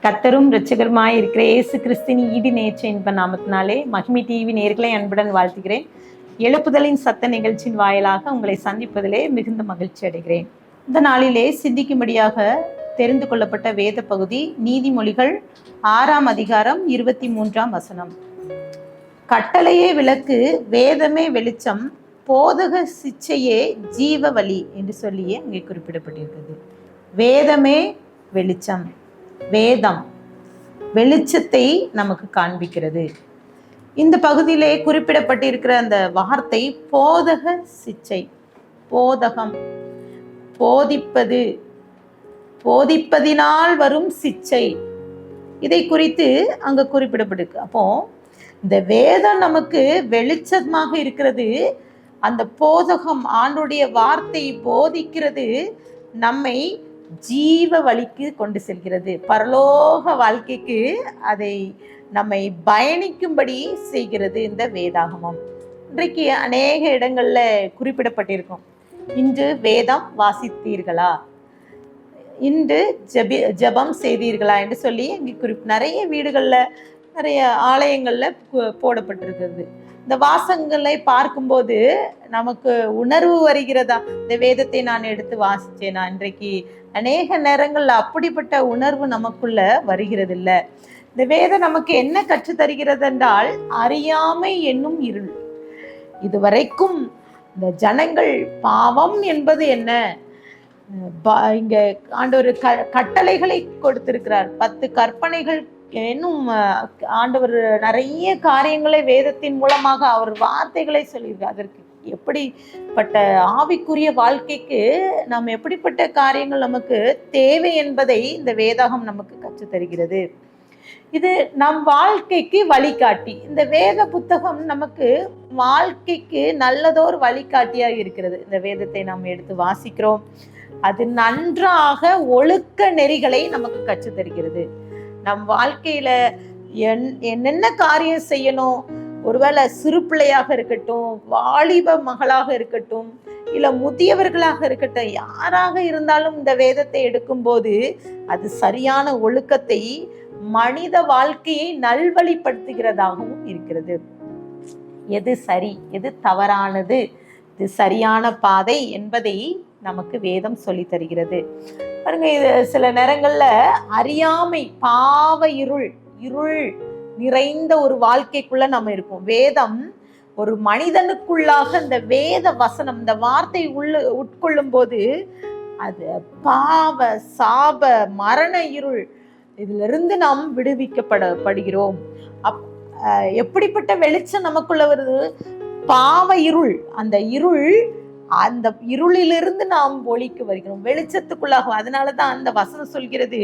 கர்த்தரும் இரட்சகருமாய் இருக்கிற இயேசு கிறிஸ்தின் ஈடு நேற்ற இன்ப நாமத்தினாலே மகிமை டிவி நேயர்களை அன்புடன் வாழ்த்துகிறேன். எழுப்புதலின் சத்த நிகழ்ச்சியின் வாயிலாக உங்களை சந்திப்பதிலே மிகுந்த மகிழ்ச்சி அடைகிறேன். இந்த நாளிலே சிந்திக்கும்படியாக தெரிந்து கொள்ளப்பட்ட வேத பகுதி நீதிமொழிகள் 6ஆம் அதிகாரம் 23ஆம் வசனம். கட்டளையே விளக்கு, வேதமே வெளிச்சம், போதக சிச்சையே ஜீவ வழி என்று சொல்லியே அங்கே குறிப்பிடப்பட்டிருக்கிறது. வேதமே வெளிச்சம். வேதம் வெளிச்சத்தை நமக்கு காண்பிக்கிறது. இந்த பகுதியிலே குறிப்பிடப்பட்டிருக்கிற அந்த வார்த்தை போதக சிச்சை. போதகம், போதிப்பது, போதிப்பதினால் வரும் சிச்சை, இதை குறித்து அங்க குறிப்பிடப்பட்டிருக்கு. அப்போ இந்த வேதம் நமக்கு வெளிச்சமாக இருக்கிறது. அந்த போதகம், ஆண்டுடைய வார்த்தை போதிக்கிறது, நம்மை ஜீவ வழிக்கு கொண்டு செல்கிறது. பரலோக வாழ்க்கைக்கு அதை நம்மை பயணிக்கும்படி செய்கிறது இந்த வேதாகமம். இன்றைக்கு அநேக இடங்கள்ல குறிப்பிடப்பட்டிருக்கும், இன்று வேதம் வாசித்தீர்களா, இன்று ஜெபம் செய்தீர்களா என்று சொல்லி இங்கே நிறைய வீடுகள்ல, நிறைய ஆலயங்கள்ல போடப்பட்டிருக்கிறது. இந்த வாசகங்களை பார்க்கும்போது நமக்கு உணர்வு வருகிறதா, இந்த வேதத்தை நான் எடுத்து வாசிச்சேனா? இன்றைக்கு அநேக நேரங்கள்ல அப்படிப்பட்ட உணர்வு நமக்குள்ள வருகிறது இல்லை. இந்த வேதம் நமக்கு என்ன கற்றுத்தருகிறது என்றால், அறியாமை என்னும் இருள். இதுவரைக்கும் இந்த ஜனங்கள் பாவம் என்பது என்ன, இங்க ஆண்டவர் கட்டளைகளை கொடுத்திருக்கிறார், 10 கற்பனைகள் என்னும் ஆண்டவர் நிறைய காரியங்களை வேதத்தின் மூலமாக அவர் வார்த்தைகளை சொல்லியிருக்கார். அதற்கு எப்படிப்பட்ட ஆவிக்குரிய வாழ்க்கைக்கு நாம் எப்படிப்பட்ட காரியங்கள் நமக்கு தேவை என்பதை இந்த வேதாகம் நமக்கு கற்றுத் தருகிறது. இது நம் வாழ்க்கைக்கு வழிகாட்டி. இந்த வேத புத்தகம் நமக்கு வாழ்க்கைக்கு நல்லதோர் வழிகாட்டியாக இருக்கிறது. இந்த வேதத்தை நாம் எடுத்து வாசிக்கிறோம், அது நன்றாக ஒழுக்க நெறிகளை நமக்கு கற்றுத் தருகிறது. நம் வாழ்க்கையில என்னென்ன காரியம் செய்யணும், ஒருவேளை சிறு பிள்ளையாக இருக்கட்டும், வாலிப மகளாக இருக்கட்டும், இல்ல முதியவர்களாக இருக்கட்டும், யாராக இருந்தாலும் இந்த வேதத்தை எடுக்கும்போது அது சரியான ஒழுக்கத்தை, மனித வாழ்க்கையை நல்வழிப்படுத்துகிறதாகவும் இருக்கிறது. எது சரி, எது தவறானது, இது சரியான பாதை என்பதை நமக்கு வேதம் சொல்லி தருகிறது. பாருங்க, இது சில நேரங்கள்ல அறியாமை, பாவ இருள் நிறைந்த ஒரு வாழ்க்கைக்குள்ள நம்ம இருப்போம். வேதம் ஒரு மனிதனுக்குள்ளாக இந்த வேத வசனம், இந்த வார்த்தை உட்கொள்ளும் போது அது பாவ, சாப, மரண இருள், இதுல இருந்து நாம் விடுவிக்கப்படுகிறோம். எப்படிப்பட்ட வெளிச்சம் நமக்குள்ள வருது? பாவ இருள். அந்த இருளிலிருந்து நாம் ஒளிக்கு வருகிறோம், வெளிச்சத்துக்குள்ளாகும். அதனாலதான் அந்த வசனம் சொல்கிறது,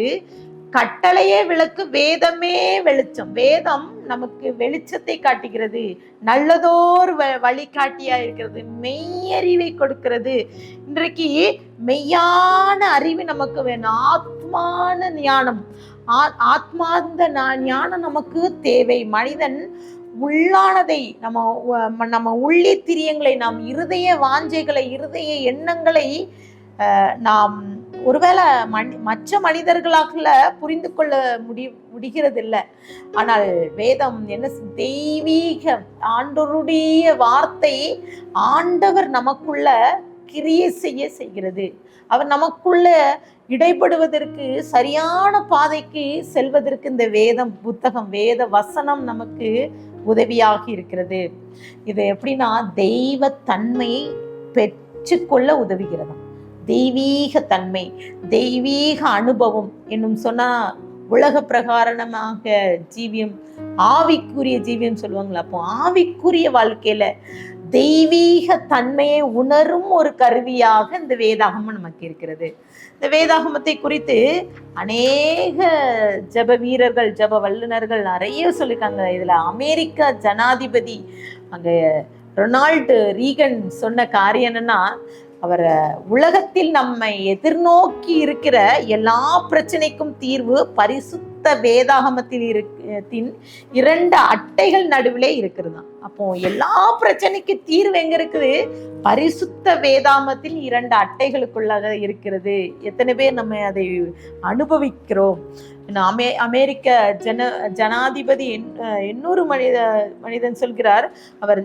கட்டளையே விளக்கு, வேதமே வெளிச்சம். வேதம் நமக்கு வெளிச்சத்தை காட்டுகிறது, நல்லதோர் வழிகாட்டியா இருக்கிறது, மெய்யறிவை கொடுக்கிறது. இன்றைக்கு மெய்யான அறிவு நமக்கு வேணும், ஆத்மான ஞானம், ஆத்மார்ந்த ஞானம் நமக்கு தேவை. மனிதன் உள்ளானதை, நம்ம உள்ளி திரியங்களை, நாம் இருதய வாஞ்சைகளை, இருதய எண்ணங்களை நாம் ஒருவேளை மற்ற மனிதர்களாக புரிந்து கொள்ள முடிகிறது இல்லை. ஆனால் வேதம் என்ன, தெய்வீக ஆண்டவருடைய வார்த்தை ஆண்டவர் நமக்குள்ள கிரியை செய்கிறது. அவர் நமக்குள்ள இடைப்படுவதற்கு, சரியான பாதைக்கு செல்வதற்கு இந்த வேதம் புத்தகம், வேத வசனம் நமக்கு உதவியாக இருக்கிறது. இது எப்படின்னா, தெய்வ தன்மையை பெற்றுக்கொள்ள உதவுகிறது. தெய்வீக தன்மை, தெய்வீக அனுபவம் என்னும் சொன்னா, உலக பிரகாரணமாக ஜீவியம், ஆவிக்குரிய ஜீவியம் சொல்லுவாங்களா. அப்போ ஆவிக்குரிய வாழ்க்கையில தெய்வீக தன்மையை உணரும் ஒரு கருவியாக இந்த வேதாகமம் நமக்கு இருக்கிறது. இந்த வேதாகமத்தை குறித்து அநேக ஜப வீரர்கள், ஜப வல்லுநர்கள் நிறைய சொல்லியிருக்காங்க. இதுல அமெரிக்க ஜனாதிபதி அங்க ரொனால்டு ரீகன் சொன்ன காரியம் என்னன்னா, அவர் உலகத்தில் நம்மை எதிர்நோக்கி இருக்கிற எல்லா பிரச்சனைக்கும் தீர்வு பரிசுத்த வேதாகமத்தில் இரண்டு அட்டைகள் நடுவிலே இருக்கிறது. அப்போ எல்லா பிரச்சனைக்கு தீர்வு எங்க இருக்குது? பரிசுத்த வேதாகமத்தில் இரண்டு அட்டைகளுக்குள்ளாக இருக்கிறது. எத்தனை பேர் நம்ம அதை அனுபவிக்கிறோம்? அமெரிக்க ஜனாதிபதி இன்னொரு மனிதன் சொல்கிறார், அவர்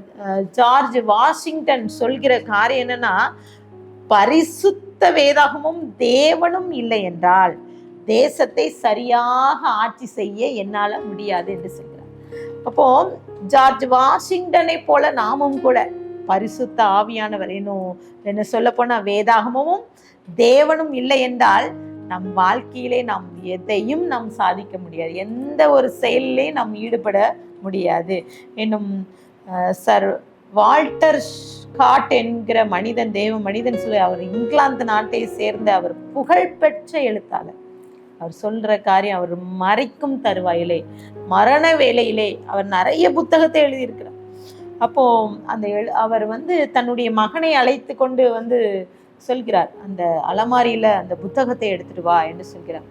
ஜார்ஜ் வாஷிங்டன் சொல்கிற காரியம் என்னன்னா, பரிசுத்த வேதாகமும் தேவனும் இல்லை என்றால் தேசத்தை சரியாக ஆட்சி செய்ய என்னால முடியாது என்று சொல்கிறார். அப்போ ஜார்ஜ் வாஷிங்டனை போல நாமும் கூட பரிசுத்த ஆவியானவர் என்ன சொல்ல போனா வேதாகமும் தேவனும் இல்லை என்றால் நம் வாழ்க்கையிலே நாம் எதையும் நாம் சாதிக்க முடியாது, எந்த ஒரு செயலிலே நாம் ஈடுபட முடியாது. இன்னும் சர் வால்டர் ஸ்காட் என்கிற தேவ மனிதன் சொல்லி, அவர் இங்கிலாந்து நாட்டை சேர்ந்த அவர் புகழ்பெற்ற எழுத்தாளர். அவர் சொல்ற காரியம், அவர் மறைக்கும் தருவாயிலே, மரண வேளையிலே அவர் நிறைய புத்தகத்தை எழுதியிருக்கிறார். அப்போ அவர் தன்னுடைய மகனை அழைத்து கொண்டு சொல்கிறார், அந்த அலமாரியில அந்த புத்தகத்தை எடுத்துட்டு வா என்று சொல்கிறார்.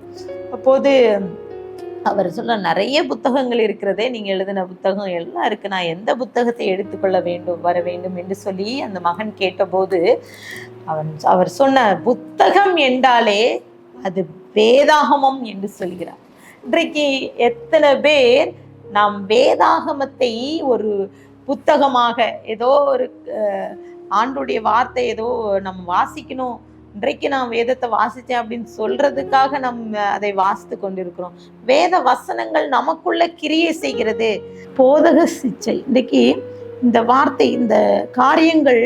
அப்போது அவர் சொல்ல, நிறைய புத்தகங்கள் இருக்கிறதே, நீங்க எழுதின புத்தகம் எல்லாம் இருக்கு, நான் எந்த புத்தகத்தை எடுத்துக்கொள்ள வர வேண்டும் என்று சொல்லி அந்த மகன் கேட்டபோது அவர் சொன்ன புத்தகம் என்றாலே அது வேதாகமம் என்று சொல்கிறார். இன்றைக்கு எத்தனை பேர் நாம் வேதாகமத்தை ஒரு புத்தகமாக, ஏதோ ஒரு ஆண்டுடைய வார்த்தை ஏதோ நம்ம வாசிக்கணும், இன்றைக்கு நான் வேதத்தை வாசித்தேன் அப்படின்னு சொல்றதுக்காக நம்ம அதை வாசித்து கொண்டிருக்கிறோம். வேத வசனங்கள் நமக்குள்ள கிரியை செய்கிறது. போதக சிச்சை, இன்றைக்கு இந்த வார்த்தை, இந்த காரியங்கள்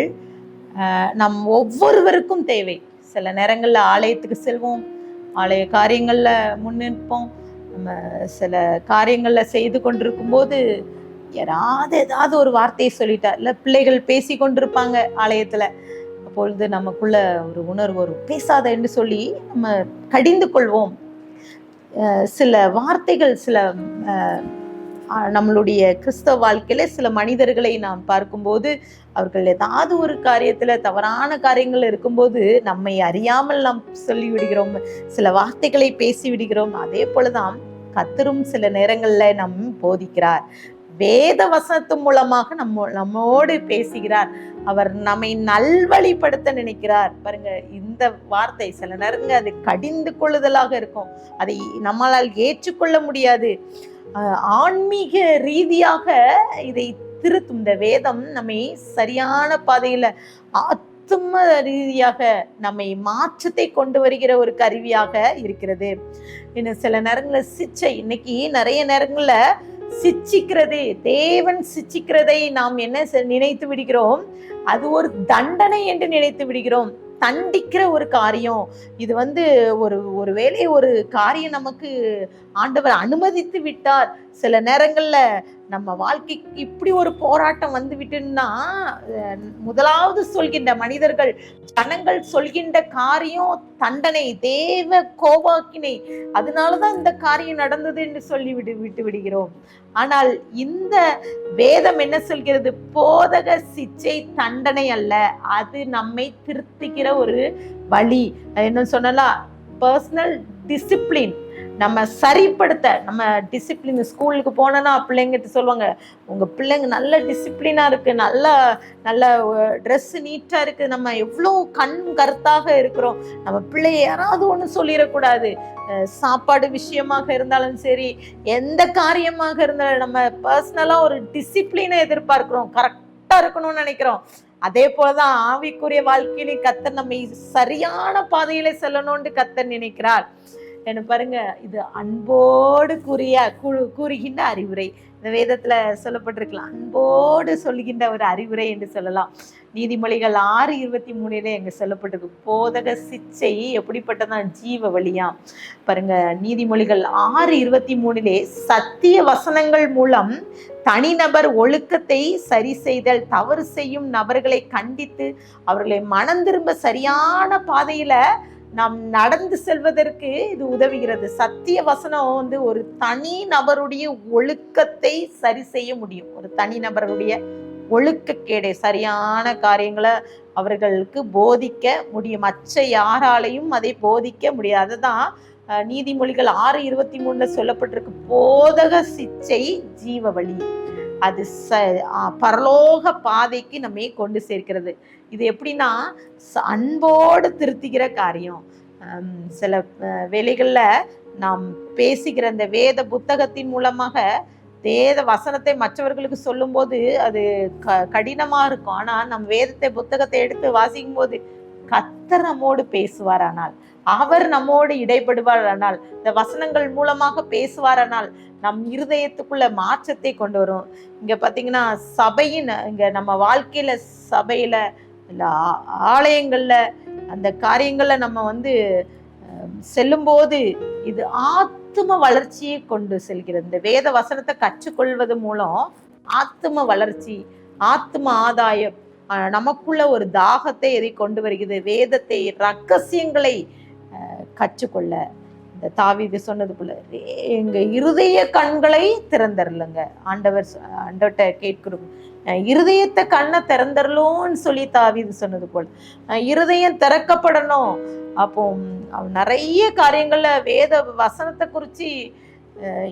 நம் ஒவ்வொருவருக்கும் தேவை. சில நேரங்கள்ல ஆலயத்துக்கு செல்வோம், ஆலய காரியங்கள்ல முன்னிற்போம், நம்ம சில காரியங்கள்ல செய்து கொண்டிருக்கும் போது யாராவது ஏதாவது ஒரு வார்த்தையை சொல்லிட்டா, இல்லை பிள்ளைகள் பேசி கொண்டிருப்பாங்க ஆலயத்துல, அப்பொழுது நமக்குள்ள ஒரு உணர்வு வரும், பேசாத என்று சொல்லி நம்ம கடிந்து கொள்வோம். சில வார்த்தைகள், சில நம்மளுடைய கிறிஸ்தவ வாழ்க்கையில சில மனிதர்களை நாம் பார்க்கும்போது அவர்கள் ஏதாவது ஒரு காரியத்துல தவறான காரியங்கள் இருக்கும்போது நம்மை அறியாமல் நாம் சொல்லி விடுகிறோம், சில வார்த்தைகளை பேசி விடுகிறோம். அதே போலதான் கர்த்தரும் சில நேரங்கள்ல நம் போதிக்கிறார், வேத வசனத்து மூலமாக நம்மோடு பேசுகிறார், அவர் நம்மை நல்வழிப்படுத்த நினைக்கிறார். பாருங்க, இந்த வார்த்தை சில நேரங்கள் அது கடிந்து கொள்ளுதலாக இருக்கும், அதை நம்மளால் ஏற்றுக்கொள்ள முடியாது. ஆன்மீக ரீதியாக இதை திருத்தும் இந்த வேதம் நம்மை சரியான பாதையில, ஆத்ம ரீதியாக நம்மை மாற்றத்தை கொண்டு வருகிற ஒரு கருவியாக இருக்கிறது. இன்னும் சில நேரங்கள்ல சிச்சை, இன்னைக்கு நிறைய நேரங்கள்ல சிச்சிக்கிறது, தேவன் சிச்சிக்கிறதை நாம் என்ன நினைத்து விடுகிறோம், அது ஒரு தண்டனை என்று நினைத்து விடுகிறோம். தண்டிக்கிற ஒரு காரியம் இது. ஒரு வேளை ஒரு காரியம் நமக்கு ஆண்டவர் அனுமதித்து விட்டார், சில நேரங்கள்ல நம்ம வாழ்க்கைக்கு இப்படி ஒரு போராட்டம் விட்டுன்னா, முதலாவது சொல்கின்ற மனிதர்கள், ஜனங்கள் சொல்கின்ற காரியம் தண்டனை, தேவ கோபாக்கினை, அதனாலதான் இந்த காரியம் நடந்தது என்று சொல்லி விட்டு விடுகிறோம். ஆனால் இந்த வேதம் என்ன சொல்கிறது? போதக சிச்சை தண்டனை அல்ல, அது நம்மை திருத்துகிற ஒரு வழி. என்ன சொன்னலாம், பர்சனல் டிசிப்ளின், நம்ம சரிப்படுத்த, நம்ம டிசிப்ளின். ஸ்கூலுக்கு போனோன்னா பிள்ளைங்கிட்ட சொல்லுவாங்க, உங்கள் பிள்ளைங்க நல்ல டிசிப்ளினாக இருக்குது, நல்ல ட்ரெஸ்ஸு நீட்டாக இருக்குது, நம்ம எவ்வளோ கருத்தாக இருக்கிறோம், நம்ம பிள்ளைய யாராவது ஒன்று சொல்லிடக்கூடாது. சாப்பாடு விஷயமாக இருந்தாலும் சரி, எந்த காரியமாக இருந்தாலும் நம்ம பர்சனலாக ஒரு டிசிப்ளினை எதிர்பார்க்கிறோம், கரெக்டாக இருக்கணும்னு நினைக்கிறோம். அதே போலதான் ஆவிக்குரிய வாழ்க்கையிலே கர்த்தர் நம்மை சரியான பாதையில செல்லணும்னு கர்த்தர் நினைக்கிறார். என்ன பாருங்க, இது அன்போடு கூறுகின்ற அறிவுரை. இந்த வேதத்துல சொல்லப்பட்டிருக்கலாம், அன்போடு சொல்கின்ற ஒரு அறிவுரை என்று சொல்லலாம். நீதிமொழிகள் 6:23 எங்க சொல்லப்பட்டிருக்கு, போதக சிச்சை எப்படிப்பட்டதான் ஜீவ வழியாம். பாருங்க, நீதிமொழிகள் 6:23 சத்திய வசனங்கள் மூலம் தனிநபர் ஒழுக்கத்தை சரி செய்தல், தவறு செய்யும் நபர்களை கண்டித்து அவர்களை மனம் திரும்ப சரியான பாதையில நாம் நடந்து செல்வதற்கு இது உதவுகிறது. சத்திய வசனம் ஒரு தனி நபருடைய ஒழுக்கத்தை சரி செய்ய முடியும். ஒரு தனி நபருடைய ஒழுக்கக்கேடை, சரியான காரியங்களை அவர்களுக்கு போதிக்க முடியும். மற்ற யாராலையும் அதை போதிக்க முடியாது. அதுதான் நீதிமொழிகள் 6:23 சொல்லப்பட்டிருக்கு, போதக சிச்சை ஜீவ வழி, அது பரலோக பாதைக்கு நம்மை கொண்டு சேர்க்கிறது. இது எப்படின்னா அன்போடு திருத்திக்கிற காரியம். சில வேளைகள்ல நாம் பேசுகிற அந்த வேத புத்தகத்தின் மூலமாக வேத வசனத்தை மற்றவர்களுக்கு சொல்லும் போது அது கடினமா இருக்கும். ஆனா நம் வேதத்தை புத்தகத்தை எடுத்து வாசிக்கும் போது கர்த்தர் நம்மோடு பேசுவாரானால், அவர் நம்மோடு இடைப்படுவாரானால், இந்த வசனங்கள் மூலமாக பேசுவாரானால் நம் இருதயத்துக்குள்ள மாற்றத்தை கொண்டு வரும். இங்க பாத்தீங்கன்னா சபையின் இங்க நம்ம வாழ்க்கையில சபையில இல்ல ஆலயங்கள்ல அந்த காரியங்கள்ல நம்ம செல்லும்போது இது ஆத்தும வளர்ச்சியை கொண்டு செல்கிறது. இந்த வேத வசனத்தை கற்றுக்கொள்வது மூலம் ஆத்தும வளர்ச்சி, ஆத்தும ஆதாயம், நமக்குள்ள ஒரு தாகத்தை எதை கொண்டு வருகிறது, வேதத்தை ரகசியங்களை கற்றுக்கொள்ள. இந்த தாவீது சொன்னது போல எங்க இருதய கண்களை திறந்தரலுங்க, ஆண்டவர்கிட்ட கேட்கிறோம், இருதயத்தை கண்ணை திறந்தரலும்னு சொல்லி தாவீது சொன்னது போல இருதயம் திறக்கப்படணும். அப்போ நிறைய காரியங்கள்ல வேத வசனத்தை குறிச்சு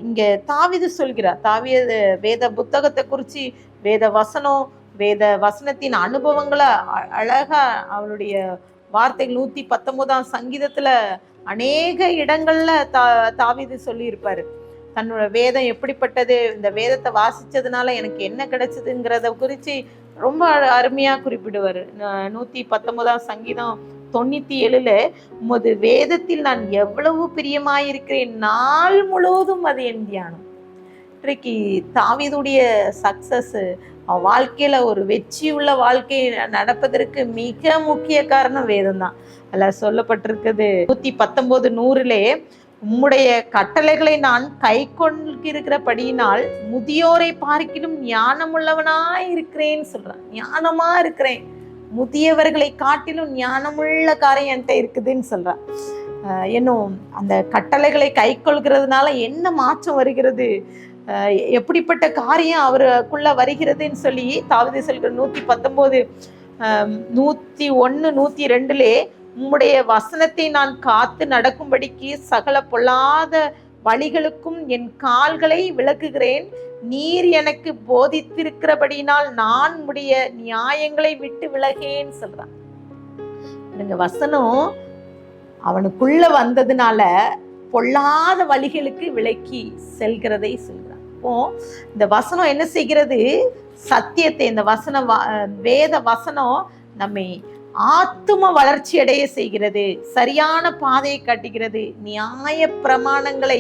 இங்க தாவீது சொல்கிறார். தாவீது வேத புத்தகத்தை குறிச்சு, வேத வசனத்தின் அனுபவங்களை அழகா அவனுடைய வார்த்தைகள் 119 சங்கீதத்துல அநேக இடங்கள்ல தாவீது சொல்லி இருப்பாரு. தன்னோட வேதம் எப்படிப்பட்டது, இந்த வேதத்தை வாசிச்சதுனால எனக்கு என்ன கிடைச்சதுங்கிறத குறிச்சு ரொம்ப அருமையா குறிப்பிடுவாரு. 119 சங்கீதம் 97 உமது வேதத்தில் நான் எவ்வளவு பிரியமாயிருக்கிறேன், நாள் முழுவதும் அது என் தியானம். இன்றைக்கு தாவீதுடைய சக்சஸ், வாழ்க்கையில ஒரு வெற்றியுள்ள வாழ்க்கை நடப்பதற்கு மிக முக்கிய காரணம் வேதம் தான். அதில் சொல்லப்பட்டிருக்குது 119:100 உம்முடைய கட்டளைகளை நான் கை கொண்டிருக்கிறபடியினால் முதியோரை பார்க்கிலும் ஞானமுள்ளவனாய் இருக்கிறேன்னு சொல்றான். ஞானமா இருக்கிறேன், முதியவர்களை காட்டிலும் ஞானமுள்ள காரியம் என்கிட்ட இருக்குதுன்னு சொல்றான். இன்னும் அந்த கட்டளைகளை கை கொள்கிறதுனால என்ன மாற்றம் வருகிறது, எப்படிப்பட்ட காரியம் அவருக்குள்ள வருகிறதுன்னு சொல்லி தாவீது சொல்கிற 119 101 102 உம்முடைய வசனத்தை நான் காத்து நடக்கும்படிக்கு சகல பொல்லாத வழிகளுக்கும் என் கால்களை விலக்குகிறேன், நீர் எனக்கு போதித்திருக்கிறபடினால் நான் உம்முடைய நியாயங்களை விட்டு விலகேன்னு சொல்றான். வசனம் அவனுக்குள்ள வந்ததுனால பொல்லாத வழிகளுக்கு விலக்கி செல்கிறதை சொல்கிறான். இப்போ இந்த வசனம் என்ன செய்கிறது, சத்தியத்தை, இந்த வேத வசனம் நம்மை ஆத்தும வளர்ச்சி அடைய செய்கிறது, சரியான பாதையை காட்டுகிறது, நியாய பிரமாணங்களை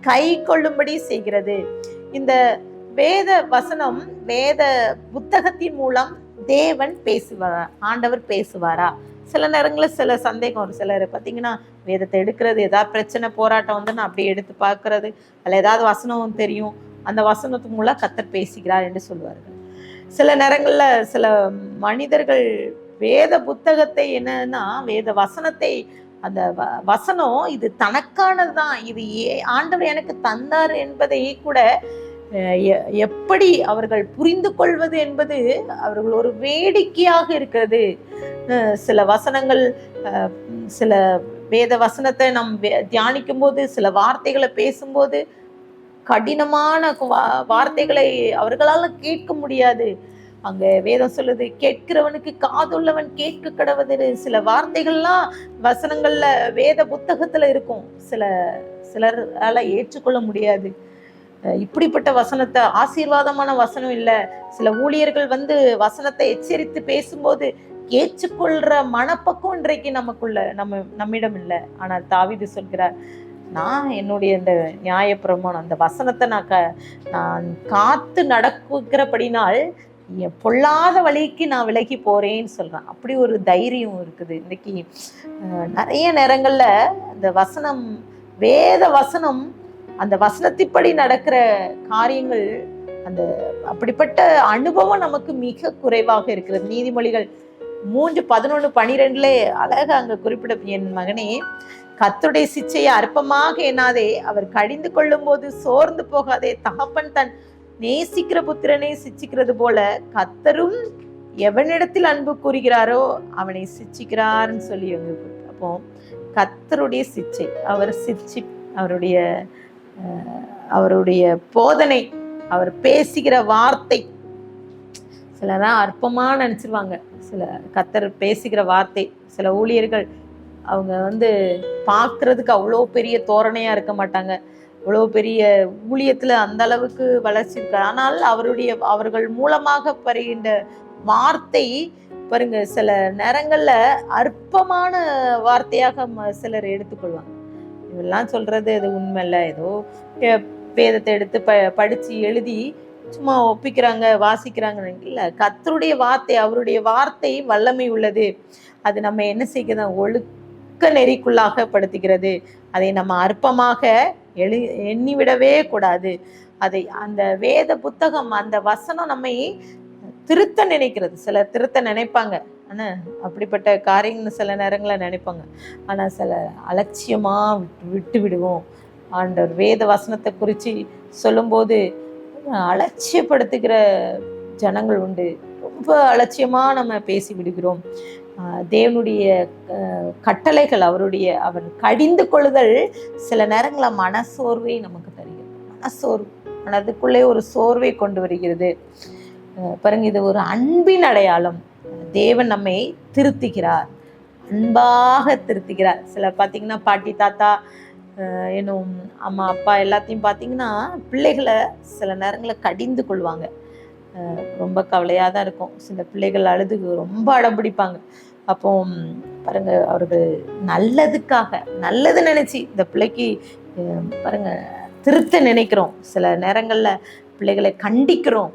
கை கொள்ளும்படி செய்கிறது. இந்த வேத வசனம், வேத புத்தகத்தின் மூலம் தேவன் பேசுவாரா, ஆண்டவர் பேசுவாரா? சில நேரங்களில் சில சந்தேகம் வரும். சிலர் பார்த்தீங்கன்னா வேதத்தை எடுக்கிறது, ஏதாவது பிரச்சனை போராட்டம் வந்து அப்படியே எடுத்து பார்க்கறது, அதில் ஏதாவது வசனம் தெரியும், அந்த வசனத்து மூலம் கர்த்தர் பேசுகிறார் என்று சொல்வார்கள். சில நேரங்களில் சில மனிதர்கள் வேத புத்தகத்தை என்னன்னா வேத வசனத்தை, அந்த வசனம் இது தனக்கானது தான், இது ஆண்டவர் எனக்கு தந்தார் என்பதை கூட எப்படி அவர்கள் புரிந்து கொள்வது என்பது அவர்கள் ஒரு வேடிக்கையாக இருக்கிறது. சில வசனங்கள், சில வேத வசனத்தை நாம் தியானிக்கும் போது, சில வார்த்தைகளை பேசும்போது கடினமான வார்த்தைகளை அவர்களால் கேட்க முடியாது. அங்க வேதம் சொல்லுது, கேட்கிறவனுக்கு காதுள்ளவன் கேட்க கடவுது. சில வார்த்தைகள்லாம் வசனங்கள்ல வேத புத்தகத்துல இருக்கும், சிலரால ஏற்றுக்கொள்ள முடியாது. இப்படிப்பட்ட வசனத்தை, ஆசீர்வாதமான வசனம் இல்லை. சில ஊழியர்கள் வசனத்தை எச்சரித்து பேசும்போது ஏற்றுக்கொள்ற மனப்பக்கம் இன்றைக்கு நம்மிடம் இல்லை. ஆனால் தாவீது சொல்கிறார், நான் என்னுடைய இந்த நியாயப்பிரமாணம், அந்த வசனத்தை நான் காத்து நடக்குகிறபடினால் பொல்லாத வழிக்கு நான் விலகி போறேன்னு சொல்றேன். அப்படி ஒரு தைரியம் இருக்குது. இன்னைக்கு நிறைய நேரங்கள்ல அந்த வசனம், வேத வசனம், அந்த வசனத்தின்படி நடக்கிற காரியங்கள், அந்த அப்படிப்பட்ட அனுபவம் நமக்கு மிக குறைவாக இருக்கிறது. நீதிமொழிகள் 3:11-12 அழகா அங்க குறிப்பிட, என் மகனே கர்த்தருடைய சிச்சையை அற்பமாக எண்ணாதே, அவர் கடிந்து கொள்ளும் போது சோர்ந்து போகாதே, தகப்பன் தன் நேசிக்கிற புத்திரனை சிச்சிக்கிறது போல கர்த்தரும் எவனிடத்தில் அன்பு கூறுகிறாரோ அவனை சிச்சிக்கிறார்னு சொல்லி அப்போ கர்த்தருடைய சிச்சை, அவருடைய அவருடைய போதனை, அவர் பேசுகிற வார்த்தை. சிலதான் அற்பமா நினைச்சிருவாங்க. சில கர்த்தர் பேசுகிற வார்த்தை, சில ஊழியர்கள் அவங்க பார்க்கறதுக்கு அவ்வளோ பெரிய தோரணையா இருக்க மாட்டாங்க, அவ்வளோ பெரிய ஊழியத்துல அந்த அளவுக்கு வளர்ச்சி இருக்கு. ஆனால் அவர்கள் மூலமாக பருகின்ற வார்த்தை பாருங்க, சில நேரங்கள்ல அற்பமான வார்த்தையாக சிலர் எடுத்துக்கொள்வாங்க. இதெல்லாம் சொல்றது அது உண்மை இல்லை, ஏதோ வேதத்தை எடுத்து படிச்சு எழுதி சும்மா ஒப்பிக்கிறாங்க, வாசிக்கிறாங்க. இல்லை, கர்த்தருடைய வார்த்தை, அவருடைய வார்த்தை வல்லமை உள்ளது. அது நம்ம என்ன செய்கிறது? ஒழுக்க நெறிக்குள்ளாக படுத்துகிறது. அதை நம்ம அற்பமாக எண்ணிவிடவே கூடாது. அதை அந்த வேத புத்தகம், அந்த வசனம் நம்மை திருத்த நினைக்கிறது. சிலர் திருத்த நினைப்பாங்க, ஆனா அப்படிப்பட்ட காரியங்கள் சில நேரங்களில் நினைப்பாங்க. ஆனா சில அலட்சியமா விட்டு விடுவோம். ஆண்டவர் வேத வசனத்தை குறித்து சொல்லும்போது அலட்சியப்படுத்துகிற ஜனங்கள் உண்டு. ரொம்ப அலட்சியமா நம்ம பேசி விடுகிறோம். தேவனுடைய கட்டளைகள், அவர் கடிந்து கொள்ளுதல் சில நேரங்களில் மனசோர்வை நமக்கு தருகிறது. மனசோர்வு, மனதுக்குள்ளே ஒரு சோர்வை கொண்டு வருகிறது. பாருங்க, இது ஒரு அன்பின் அடையாளம். தேவன் நம்மை திருத்துகிறார், அன்பாக திருத்துகிறார். சில பார்த்தீங்கன்னா பாட்டி தாத்தா இன்னும் அம்மா அப்பா எல்லாத்தையும் பார்த்தீங்கன்னா பிள்ளைகளை சில நேரங்களில் கடிந்து கொள்வாங்க. ரொம்ப கவலையாக தான் இருக்கும். சில பிள்ளைகள் அழுது ரொம்ப அடம்பிடிப்பாங்க. அப்போ பாருங்க, அவர்கள் நல்லது நினைச்சு இந்த பிள்ளைக்கு பாருங்க திருத்த நினைக்கிறோம். சில நேரங்களில் பிள்ளைகளை கண்டிக்கிறோம்.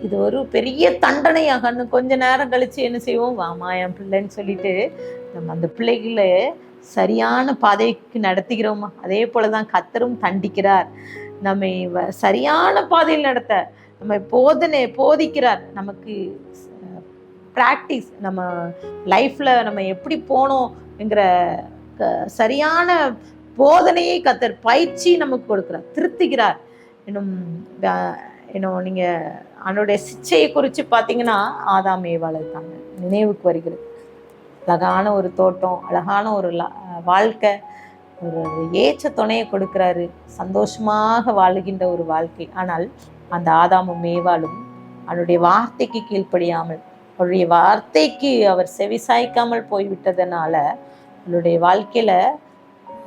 இது ஒரு பெரிய தண்டனையாக கொஞ்ச நேரம் கழிச்சு என்ன செய்வோம்? வாமா என் பிள்ளைன்னு சொல்லிட்டு நம்ம அந்த பிள்ளைகளை சரியான பாதைக்கு நடத்துகிறோமா? அதே போலதான் கர்த்தரும் தண்டிக்கிறார். நம்மை சரியான பாதையில் நடத்த நம்ம போதிக்கிறார். நமக்கு ப்ராக்டிஸ், நம்ம லைஃப்ல நம்ம எப்படி போனோம்ங்கிற சரியான போதனையை கர்த்தர் பயிற்சி நமக்கு கொடுக்கிறார், திருத்துகிறார். இன்னும் நீங்க அவனுடைய சிச்சையை குறித்து பார்த்தீங்கன்னா ஆதாம் ஏவாள் தாங்க நினைவுக்கு வருகிறது. அழகான ஒரு தோட்டம், அழகான ஒரு வாழ்க்கை, ஒரு ஏற்ற துணையை கொடுக்கிறாரு, சந்தோஷமாக வாழுகின்ற ஒரு வாழ்க்கை. ஆனால் அந்த ஆதாமும் ஏவாளும் அவனுடைய வார்த்தைக்கு கீழ்ப்படியாமல், அவருடைய வார்த்தைக்கு அவர் செவிசாய்க்காமல் போய்விட்டதுனால அவருடைய வாழ்க்கையில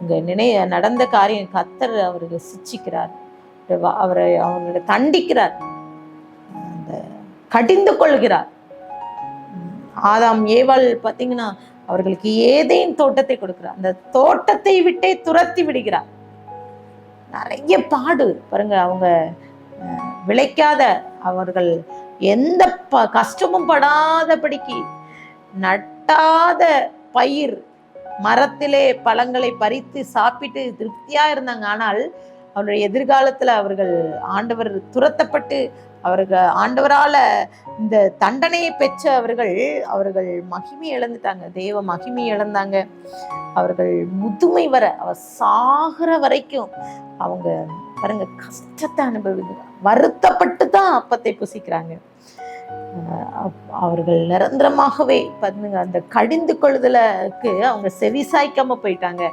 அங்கே நடந்த காரியம் கர்த்தர் அவருக்கு சிச்சிக்கிறார், அவர்களை தண்டிக்கிறார், கடிந்து கொள்கிறார். ஆதாம் ஏவாள் பார்த்தீங்கன்னா அவர்களுக்கு ஏதேன் தோட்டத்தை கொடுக்கிறார், அந்த தோட்டத்தை விட்டே துரத்தி விடுகிறார். நிறைய பாடு பாருங்க, அவங்க விளைக்காத, அவர்கள் எந்த கஷ்டமும் படாதபடிக்கு நட்டாத பயிர் மரத்திலே பழங்களை பறித்து சாப்பிட்டு திருப்தியா இருந்தாங்க. ஆனால் அவருடைய எதிர்காலத்துல ஆண்டவர் துரத்தப்பட்டு ஆண்டவரால இந்த தண்டனையை பெற்ற அவர்கள் மகிமை இழந்துட்டாங்க, தேவ மகிமை இழந்தாங்க. அவர்கள் முதுமை வர, அவர் சாகிற வரைக்கும் அவங்க பாருங்க கஷ்டத்தை அனுபவிக்கிறாங்க, வருத்தப்பட்டு தான் அப்பத்தை புசிக்கிறாங்க. அவர்கள் நிரந்தரமாகவே பாருங்க அந்த கடிந்து கொள்ளுதலுக்கு அவங்க செவிசாய்க்காம போயிட்டாங்க,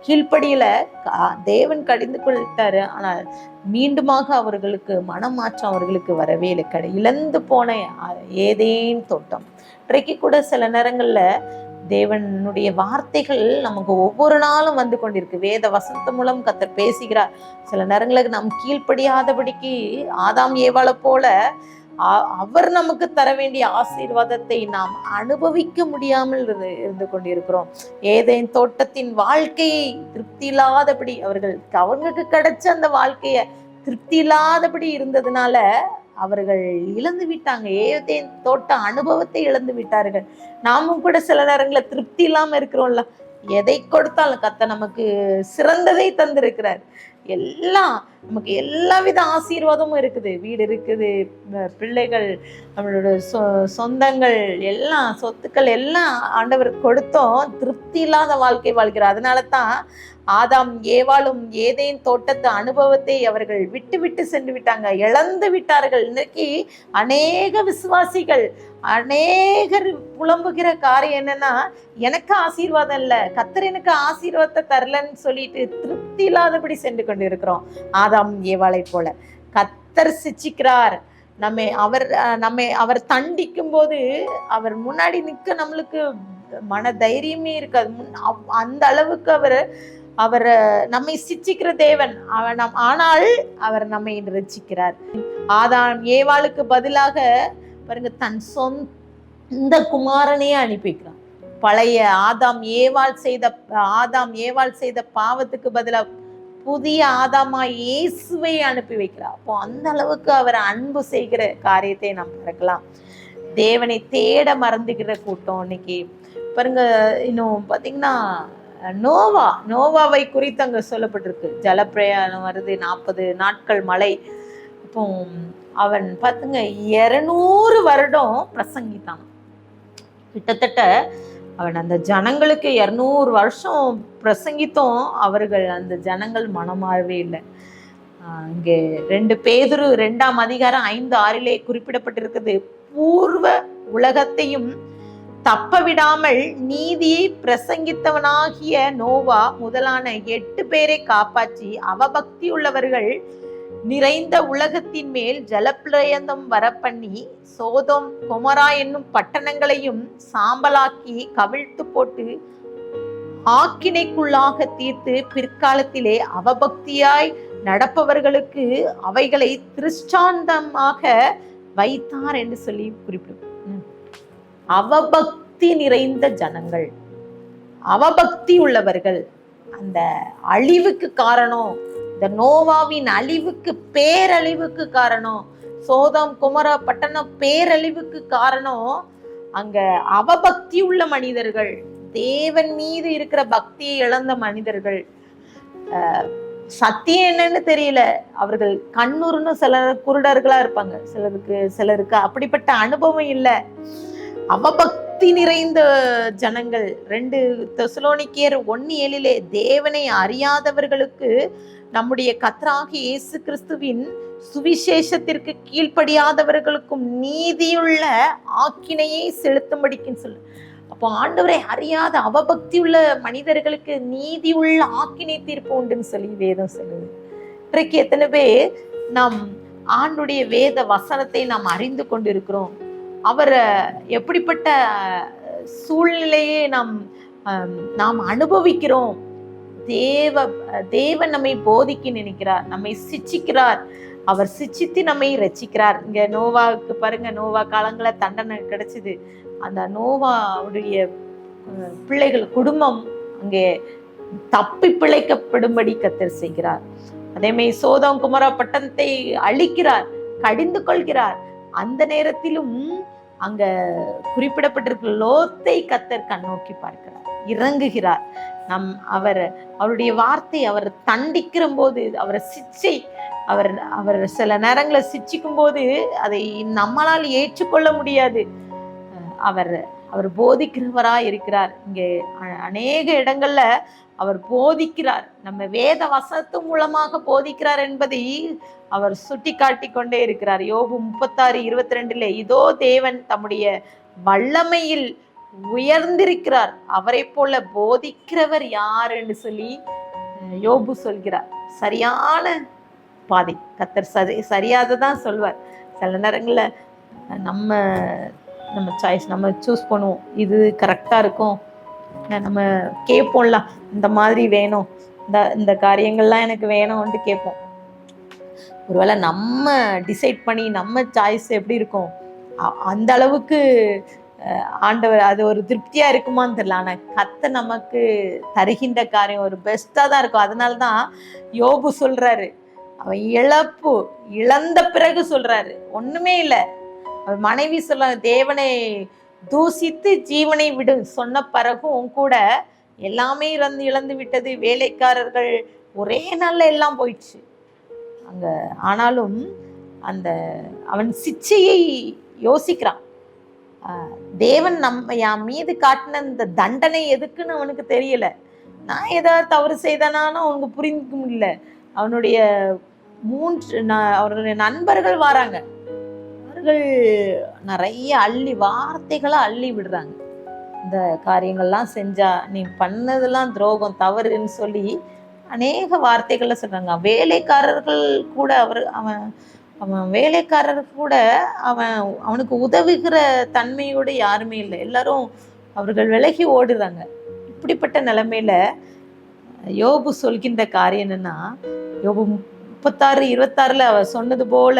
கீழ்ப்படியில. தேவன் கடிந்து கொள்ளிட்டாரு, ஆனால் மீண்டுமாக அவர்களுக்கு மனமாற்றம் அவர்களுக்கு வரவே இல்லை. இழந்து போன ஏதேன் தோட்டம். இன்றைக்கு கூட சில நேரங்கள்ல தேவனுடைய வார்த்தைகள் நமக்கு ஒவ்வொரு நாளும் வந்து கொண்டிருக்கு. வேத வசனத்து மூலம் கர்த்தர் பேசுகிறார். சில நேரங்களுக்கு நாம் கீழ்ப்படியாதபடிக்கு ஆதாம் ஏவாளை போல அவர் நமக்கு தர வேண்டிய ஆசீர்வாதத்தை நாம் அனுபவிக்க முடியாமல் இருந்து கொண்டிருக்கிறோம். ஏதேன் தோட்டத்தின் வாழ்க்கையை திருப்தி இல்லாதபடி அவங்களுக்கு கிடைச்ச அந்த வாழ்க்கைய திருப்தி இல்லாதபடி இருந்ததுனால அவர்கள் இழந்து விட்டாங்க. ஏதேன் தோட்ட அனுபவத்தை இழந்து விட்டார்கள். நாமும் கூட சில நேரங்களில் திருப்தி இல்லாம இருக்கிறோம்ல. எதை கொடுத்தாலும் கர்த்தர் நமக்கு சிறந்ததை தந்திருக்கிறார். எல்லாம் நமக்கு எல்லா வித ஆசீர்வாதமும் இருக்குது. வீடு இருக்குது, பிள்ளைகள், நம்மளோட சொந்தங்கள், எல்லாம் சொத்துக்கள் எல்லாம் ஆண்டவர் கொடுத்தோம். திருப்தி இல்லாத வாழ்க்கை வாழ்கிறார். அதனால தான் ஆதாம் ஏவாளும் ஏதேன் தோட்டத்து அனுபவத்தை அவர்கள் விட்டு விட்டு சென்று விட்டாங்க, இழந்து விட்டார்கள். இன்னைக்கு அநேக விசுவாசிகள், அநேகர் புலம்புகிற காரியம் என்னன்னா, எனக்கு ஆசீர்வாதம் இல்லை, கர்த்தர் எனக்கு ஆசீர்வாதத்தை தரலன்னு சொல்லிட்டு திருப்தி இல்லாதபடி சென்று கொண்டு இருக்கிறோம். ஆதாம் ஏவாளை போல கர்த்தர் சிச்சிக்கிறார். அவர் தண்டிக்கும் போது அவர் முன்னாடி நிற்க நம்மளுக்கு மன தைரியமே இருக்காது. அந்த அளவுக்கு அவர் நம்மை சிச்சிக்கிற தேவன். ஆனால் அவர் நம்மை ரட்சிக்கிறார். ஆதாம் ஏவாளுக்கு பதிலாக பாருங்க, தன் சொந்த குமாரனையே அனுப்பிக்கிறான். பழைய ஆதாம் ஏவாள் செய்த பாவத்துக்கு பதிலாக புதிய ஆதாமா இயேசுவை அனுப்பி வைக்கிறார். அப்போ அந்த அளவுக்கு அவர் அன்பு செய்கிற காரியத்தை நாம் பார்க்கலாம். தேவனை தேட மறந்துகிற கூட்டம் இன்னைக்கு பாருங்க. இன்னும் பார்த்தீங்கன்னா, நோவாவை குறித்து அங்கே சொல்லப்பட்டிருக்கு. ஜலப்பிரயாணம் வருது, 40 நாட்கள் மழை. அப்போ அவன் பார்த்துங்க 200 வருடம் பிரசங்கித்தான். கிட்டத்தட்ட அவன் அந்த ஜனங்களுக்கு 200 வருஷம் பிரசங்கித்தோம். அவர்கள் அந்த ஜனங்கள் மனமாறவே இல்லை. இங்கே 2 பேதுரு 2ஆம் அதிகாரம் 5-6 குறிப்பிடப்பட்டிருக்குது. பூர்வ உலகத்தையும் தப்ப விடாமல் நீதியை பிரசங்கித்தவனாகிய நோவா முதலான 8 பேரை காப்பாற்றி அவபக்தி உள்ளவர்கள் நிறைந்த உலகத்தின் மேல் ஜலப்பிரயந்தம் வரப்பண்ணி சோதோம் கொமரா என்னும் பட்டணங்களையும் சாம்பலாக்கி கவிழ்த்து போட்டு ஆக்கினைக்குள்ளாக தீர்த்து பிற்காலத்திலே அவபக்தியாய் நடப்பவர்களுக்கு அவைகளை திருஷ்டாந்தமாக வைத்தார் என்று சொல்லி குறிப்பிடும். அவபக்தி நிறைந்த ஜனங்கள், அவபக்தி உள்ளவர்கள் அந்த அழிவுக்கு காரணம். இந்த நோவாவின் அழிவுக்கு, பேரழிவுக்கு காரணம், சோதம் குமரா பட்டணம் பேரழிவுக்கு காரணம் அங்க அவபக்தி உள்ள மனிதர்கள், தேவன் மீது இருக்கிற பக்தியை இழந்த மனிதர்கள். சத்தியம் என்னன்னு தெரியல, அவர்கள் கண்ணூர்னு சிலர் குருடர்களா இருப்பாங்க, சிலருக்கு அப்படிப்பட்ட அனுபவம் இல்லை. அவபக்தி நிறைந்த ஜனங்கள். 2 தெசலோனிக்கேயர் 1:7 தேவனை அறியாதவர்களுக்கு நம்முடைய கர்த்தராகிய இயேசு கிறிஸ்துவின் சுவிசேஷத்திற்கு கீழ்ப்படியாதவர்களுக்கும் நீதியுள்ள ஆக்கினையை செலுத்தும்படிக்குன்னு சொல்லு. அப்போ ஆண்டவரை அறியாத அவபக்தி உள்ள மனிதர்களுக்கு நீதி உள்ள ஆக்கினை தீர்ப்பு உண்டுன்னு சொல்லி வேதம் சொல்லுது. இன்றைக்கு எத்தனை பேர் நாம் ஆண்டுடைய வேத வசனத்தை நாம் அறிந்து கொண்டிருக்கிறோம்? அவர் எப்படிப்பட்ட சூழ்நிலையை நாம் அனுபவிக்கிறோம்? தேவன் நம்மை போதிக்க நினைக்கிறார், நம்மை சிச்சிக்கிறார். அவர் சிச்சித்து நம்மை ரட்சிக்கிறார். இங்க நோவாவுக்கு பாருங்க, நோவா காலங்கள தண்டனை கிடைச்சது. அந்த நோவாவுடைய பிள்ளைகள் குடும்பம் அங்கே தப்பி பிழைக்கப்படும்படி கர்த்தர் செய்கிறார். அதே மாதிரி சோதம் குமரா பட்டணத்தை அழிக்கிறார், கடிந்து கொள்கிறார். அந்த நேரத்திலும் அங்க குறிப்பிடப்பட்டிருக்கிற லோத்தை கர்த்தர் கண்ணோக்கி பார்க்கிறார், இறங்குகிறார். அவருடைய வார்த்தை அவர் தண்டிக்கிற போது, அவரை சிச்சை அவர் சில நேரங்களை சிச்சிக்கும் போது அதை நம்மளால் ஏற்றுக்கொள்ள முடியாது. அவர் போதிக்கிறவரா இருக்கிறார். இங்கே அநேக இடங்கள்ல அவர் போதிக்கிறார், நம்ம வேத வசனத்து மூலமாக போதிக்கிறார் என்பதை அவர் சுட்டி காட்டி கொண்டே இருக்கிறார். யோபு 36:22 இதோ தேவன் தம்முடைய வல்லமையில் உயர்ந்திருக்கிறார், அவரை போல போதிக்கிறவர் யார் என்று சொல்லி யோபு சொல்கிறார். சரியான பாதை கர்த்தர் சரியாததான் சொல்வார். சில நேரங்கள்ல நம்ம சாய்ஸ் நம்ம சூஸ் பண்ணுவோம், இது கரெக்டா இருக்கும், நம்ம கேட்போம்ல, இந்த மாதிரி வேணும், இந்த காரியங்கள்லாம் எனக்கு வேணும்னு கேட்போம். ஒருவேளை நம்ம டிசைட் பண்ணி நம்ம சாய்ஸ் எப்படி இருக்கும், அந்த அளவுக்கு ஆண்டவர் அது ஒரு திருப்தியா இருக்குமான்னு தெரியல. ஆனா கர்த்தர் நமக்கு தருகின்ற காரியம் ஒரு பெஸ்டா தான் இருக்கும். அதனாலதான் யோபு சொல்றாரு, அவன் இழந்த பிறகு சொல்றாரு, ஒண்ணுமே இல்லை. அவன் மனைவி சொல்ல, தேவனை தூசித்து ஜீவனை விடு சொன்ன பிறகும் கூட எல்லாமே இழந்து விட்டது. வேலைக்காரர்கள் ஒரே நாள்ல எல்லாம் போயிடுச்சு அங்க. ஆனாலும் அந்த அவன் சிச்சையை யோசிக்கிறான். தேவன் என் மீது காட்டின இந்த தண்டனை எதுக்குன்னு அவனுக்கு தெரியல. நான் ஏதாவது தவறு செய்தானான்னு அவனுக்கு புரிஞ்சுக்க முடியல. அவனுடைய அவருடைய நண்பர்கள் வராங்க. அவர்கள் நிறைய வார்த்தைகளை அள்ளி விடுறாங்க. இந்த காரியங்கள்லாம் செஞ்சா நீ பண்ணதெல்லாம் துரோகம், தவறுன்னு சொல்லி அநேக வார்த்தைகளை சொல்றாங்க. வேலைக்காரர்கள் கூட அவன் வேலைக்காரர் கூட அவனுக்கு உதவுகிற தன்மையோடு யாருமே இல்லை. எல்லாரும் அவர்கள் விலகி ஓடுறாங்க. இப்படிப்பட்ட நிலைமையில யோபு சொல்கின்ற காரியம் என்னன்னா, யோபு 36:26 அவர் சொன்னது போல,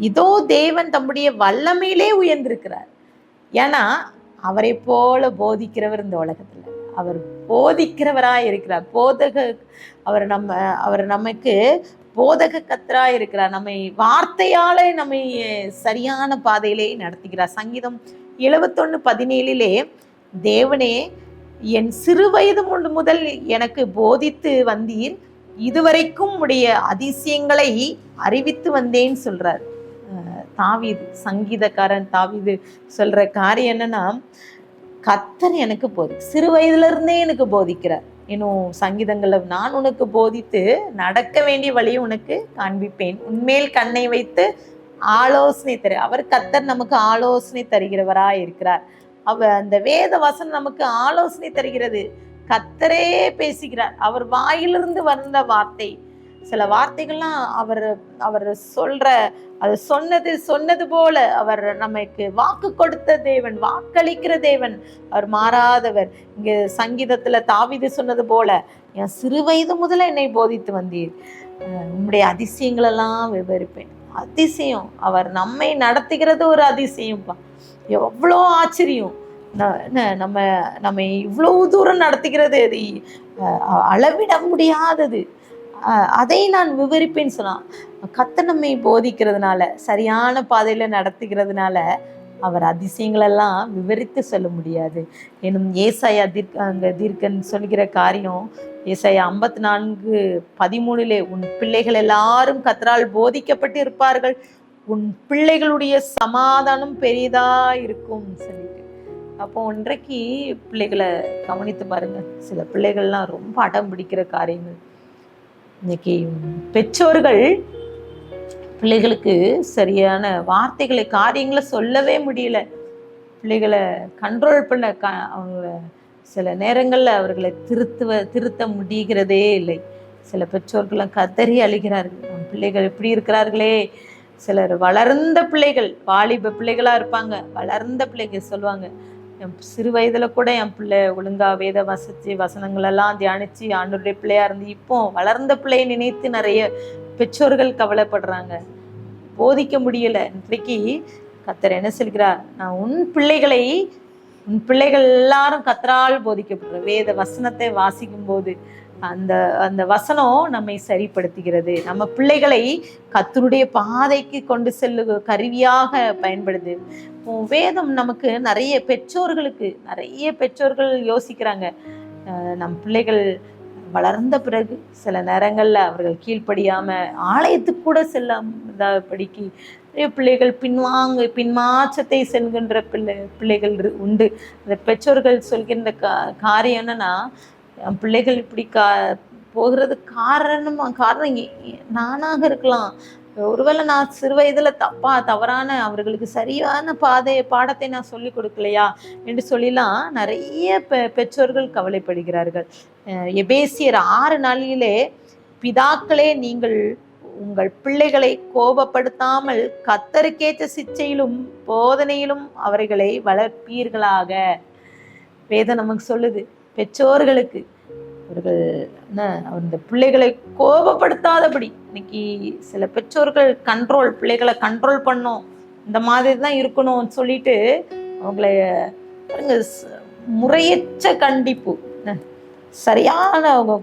இதோ தேவன் தம்முடைய வல்லமையிலே உயர்ந்திருக்கிறார். ஏன்னா அவரை போல போதிக்கிறவர் இந்த உலகத்துல, அவர் போதிக்கிறவராய் இருக்கிறார். அவர் நமக்கு போதக கத்தராய் இருக்கிறார். நம்மை வார்த்தையாலே நம்மை சரியான பாதையிலே நடத்துகிறார். சங்கீதம் 71:17 தேவனே, என் சிறு வயது முதல் எனக்கு போதித்து வந்தீர், இதுவரைக்கும் உடைய அதிசயங்களை அறிவித்து வந்தேன்னு சொல்றார் தாவீது. சங்கீதக்காரன் தாவீது சொல்ற காரியம் என்னன்னா, கர்த்தர் எனக்கு சிறு வயதுல இருந்தே எனக்கு போதிக்கிறார். இன்னும் சங்கீதங்கள்ல, நான் உனக்கு போதித்து நடக்க வேண்டிய வழியை உனக்கு காண்பிப்பேன், உன்மேல் கண்ணை வைத்து ஆலோசனை அவர் கர்த்தர் நமக்கு ஆலோசனை தருகிறவரா இருக்கிறார். அந்த வேத வசனம் நமக்கு ஆலோசனை தருகிறது. கர்த்தரே பேசுகிறார். அவர் வாயிலிருந்து வந்த வார்த்தை, சில வார்த்தைகள்லாம் அவர் சொன்னது போல அவர் நமக்கு வாக்கு கொடுத்த தேவன், வாக்களிக்கிற தேவன், அவர் மாறாதவர். இங்க சங்கீதத்துல தாவீது சொன்னது போல, என் சிறு வயது முதல்ல என்னை போதித்து வந்தீர், உம்முடைய அதிசயங்களெல்லாம் விவரிப்பேன். அதிசயம், அவர் நம்மை நடத்துகிறது ஒரு அதிசயம்ப்பா. எவ்வளோ ஆச்சரியம். நம்ம இவ்வளவு தூரம் நடத்துகிறது அது அளவிட முடியாதது. அதை நான் விவரிப்பேன்னு சொன்னான். கர்த்தர் நம்மை போதிக்கிறதுனால, சரியான பாதையில நடத்துகிறதுனால அவர் அதிசயங்களெல்லாம் விவரித்து சொல்ல முடியாது. எனும் ஏசாயா தீர்க்கன் சொல்கிற காரியம், ஏசாயா 54:13 உன் பிள்ளைகள் எல்லாரும் கர்த்தரால் போதிக்கப்பட்டு இருப்பார்கள், உன் பிள்ளைகளுடைய சமாதானம் பெரிதா இருக்கும் சொல்லிட்டு. அப்போ இன்றைக்கு பிள்ளைகளை கவனித்து பாருங்க. சில பிள்ளைகள்லாம் ரொம்ப அடம் பிடிக்கிற காரியங்கள். இன்னைக்கு பெற்றோர்கள் பிள்ளைகளுக்கு சரியான வார்த்தைகளை, காரியங்களை சொல்லவே முடியல. பிள்ளைகளை கண்ட்ரோல் பண்ண அவங்கள சில நேரங்கள்ல அவர்களை திருத்த முடிகிறதே இல்லை. சில பெற்றோர்கள்லாம் கதறி அழுகிறார்கள், பிள்ளைகள் இப்படி இருக்கிறார்களே. சிலர் வளர்ந்த பிள்ளைகள், வாலிப பிள்ளைகளா இருப்பாங்க, வளர்ந்த பிள்ளைகள் சொல்லுவாங்க, என் சிறு வயதுல கூட என் பிள்ளை ஒழுங்கா வேத வசனங்களெல்லாம் தியானிச்சு ஆண்டவருடைய பிள்ளையா இருந்து, இப்போ வளர்ந்த பிள்ளையை நினைத்து நிறைய பெற்றோர்கள் கவலைப்படுறாங்க. போதிக்க முடியல. இன்றைக்கு கர்த்தர் என்ன சொல்கிறார், நான் உன் பிள்ளைகள் எல்லாரும் கர்த்தரால் போதிக்கப்படுற வேத வசனத்தை வாசிக்கும் போது அந்த வசனம் நம்மை சரிப்படுத்துகிறது. நம்ம பிள்ளைகளை கர்த்தருடைய பாதைக்கு கொண்டு செல்ல கருவியாக பயன்படுது. வேதம் நமக்கு நிறைய பெற்றோர்கள் யோசிக்கிறாங்க, நம் பிள்ளைகள் வளர்ந்த பிறகு சில நேரங்கள்ல அவர்கள் கீழ்ப்படியாம ஆலயத்துக்கு கூட செல்லாதபடிக்கு நிறைய பிள்ளைகள் பின்மாற்றத்தை செல்கின்ற பிள்ளைகள் உண்டு. அந்த பெற்றோர்கள் சொல்கின்ற காரியம் என்னன்னா, என் பிள்ளைகள் இப்படி போகிறது காரணம் நானாக இருக்கலாம், ஒருவேளை நான் சிறு வயதுல தவறான அவர்களுக்கு சரியான பாடத்தை நான் சொல்லி கொடுக்கலையா என்று சொல்லிலாம் நிறைய பெற்றோர்கள் கவலைப்படுகிறார்கள். எபேசியர் 6:4 பிதாக்களே, நீங்கள் உங்கள் பிள்ளைகளை கோபப்படுத்தாமல் கர்த்தருக்கேற்ற சிச்சையிலும் போதனையிலும் அவர்களை வளர்ப்பீர்களாக. வேதம் நமக்கு சொல்லுது, பெற்றோர்களுக்கு அவர்கள் அந்த பிள்ளைகளை கோபப்படுத்தாதபடி. இன்னைக்கு சில பெற்றோர்கள் பிள்ளைகளை கண்ட்ரோல் பண்ணோம், இந்த மாதிரி தான் இருக்கணும்னு சொல்லிட்டு அவங்களை முறையற்ற கண்டிப்பு, சரியான அவங்க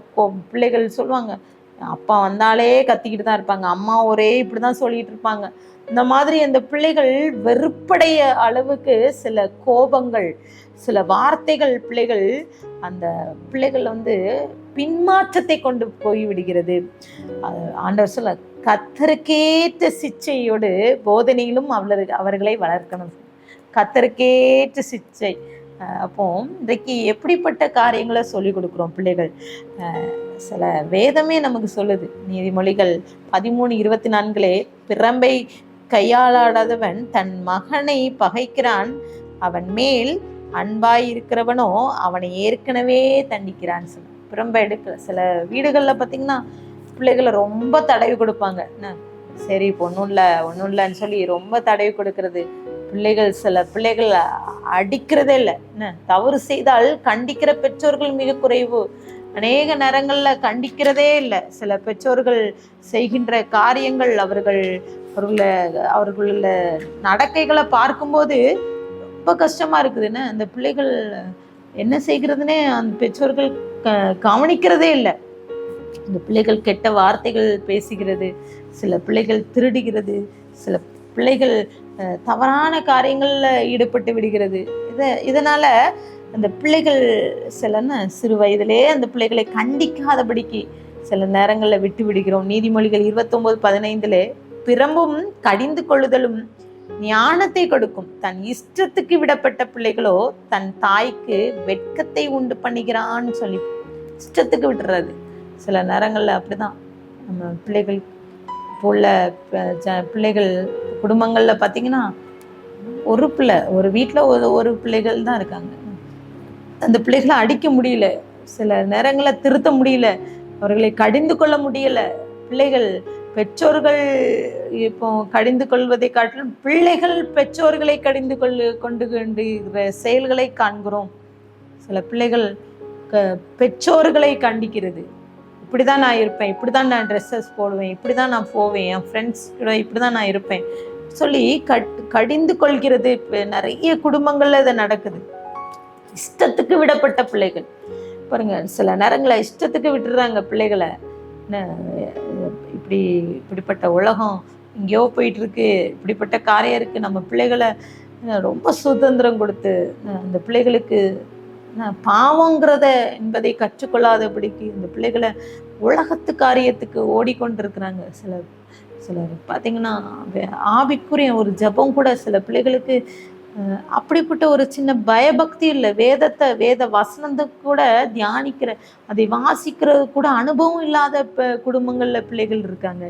பிள்ளைகள் சொல்லுவாங்க, அப்பா வந்தாலே கத்திக்கிட்டு தான் இருப்பாங்க, அம்மா ஒரே இப்படிதான் சொல்லிட்டு இருப்பாங்க. இந்த மாதிரி அந்த பிள்ளைகள் வெறுப்படைய அளவுக்கு சில கோபங்கள், சில வார்த்தைகள் அந்த பிள்ளைகள் பின்மாற்றத்தை கொண்டு போய் விடுகிறது. ஆண்டவர் சொல்ல, கத்தருக்கேற்ற சிச்சையோடு போதனையிலும் அவர்களை வளர்க்கணும். கத்தருக்கேற்ற சிச்சை. அப்போ இன்றைக்கு எப்படிப்பட்ட காரியங்களை சொல்லிக் கொடுக்குறோம் பிள்ளைகள்? சில வேதமே நமக்கு சொல்லுது. நீதிமொழிகள் 13:24 பிறம்பை கையாளாதவன் தன் மகனை பகைக்கிறான், அவன் மேல் அன்பாய் இருக்கிறவனோ அவனை ஏற்கனவே தண்டிக்கிறான்னு சொல்ல. பிறம்பை எடுக்கல. சில வீடுகளில் பார்த்தீங்கன்னா பிள்ளைகளை ரொம்ப தடவி கொடுப்பாங்க. சரி இப்போ ஒன்றும் இல்லைன்னு சொல்லி ரொம்ப தடவி கொடுக்கறது. சில பிள்ளைகள் அடிக்கிறதே இல்லை. தவறு செய்தால் கண்டிக்கிற பெற்றோர்கள் மிக குறைவு. அநேக நேரங்களில் கண்டிக்கிறதே இல்லை. சில பெற்றோர்கள் செய்கின்ற காரியங்கள், அவர்கள நடக்கைகளை பார்க்கும்போது ரொம்ப கஷ்டமா இருக்குதுன்னு அந்த பிள்ளைகள் என்ன செய்கிறதுனே அந்த பெற்றோர்கள் கவனிக்கிறதே இல்லை. இந்த பிள்ளைகள் கெட்ட வார்த்தைகள் பேசுகிறது, சில பிள்ளைகள் திருடுகிறது, சில பிள்ளைகள் தவறான காரியங்களில் ஈடுபட்டு விடுகிறது. இதனால அந்த பிள்ளைகள் சிறு வயதிலே அந்த பிள்ளைகளை கண்டிக்காதபடிக்கு சில நேரங்களில் விட்டு விடுகிறோம். நீதிமொழிகள் 29:15 பிறம்பும் கடிந்து கொள்ளுதலும் ஞானத்தை கொடுக்கும், தன் இஷ்டத்துக்கு விடப்பட்ட பிள்ளைகளோ தன் தாய்க்கு வெட்கத்தை உண்டு பண்ணுகிறான்னு சொல்லி இஷ்டத்துக்கு விட்டுறது. சில நேரங்களில் அப்படிதான் நம்ம பிள்ளைகள் உள்ள பிள்ளைகள் குடும்பங்களில் பார்த்தீங்கன்னா ஒரு வீட்டில் ஒரு பிள்ளைகள் தான் இருக்காங்க. அந்த பிள்ளைகளை அடிக்க முடியல, சில நேரங்களில் திருத்த முடியல, அவர்களை கடிந்து கொள்ள முடியல. பெற்றோர்கள் இப்போ கடிந்து கொள்வதை காட்டிலும் பிள்ளைகள் பெற்றோர்களை கடிந்து கொண்டுகின்ற செயல்களை காண்கிறோம். சில பிள்ளைகள் பெற்றோர்களை கண்டிக்கிறது. இப்படிதான் நான் இருப்பேன், இப்படிதான் நான் ட்ரெஸ்ஸஸ் போடுவேன், இப்படிதான் நான் போவேன், என் ஃப்ரெண்ட்ஸ் கூட இப்படிதான் நான் இருப்பேன் சொல்லி கடிந்து கொள்கிறது. நிறைய குடும்பங்கள்ல இது நடக்குது. இஷ்டத்துக்கு விடப்பட்ட பிள்ளைகள் பாருங்க, சில நேரங்களை இஷ்டத்துக்கு விட்டுறாங்க பிள்ளைகளை. இப்படிப்பட்ட உலகம் எங்கேயோ போயிட்டு இருக்கு, இப்படிப்பட்ட காரியம் இருக்கு. நம்ம பிள்ளைகளை ரொம்ப சுதந்திரம் கொடுத்து அந்த பிள்ளைகளுக்கு பாவங்கிறத என்பதை கற்றுக்கொள்ளாதபடிக்கு இந்த பிள்ளைகளை உலகத்து காரியத்துக்கு ஓடிக்கொண்டிருக்கிறாங்க. சிலர் பார்த்தீங்கன்னா ஆவிக்குரிய ஒரு ஜபம் கூட சில பிள்ளைகளுக்கு அப்படிப்பட்ட ஒரு சின்ன பயபக்தி இல்லை. வேத வசனத்தை கூட தியானிக்கிற, அதை வாசிக்கிறது கூட அனுபவம் இல்லாத குடும்பங்கள்ல பிள்ளைகள் இருக்காங்க.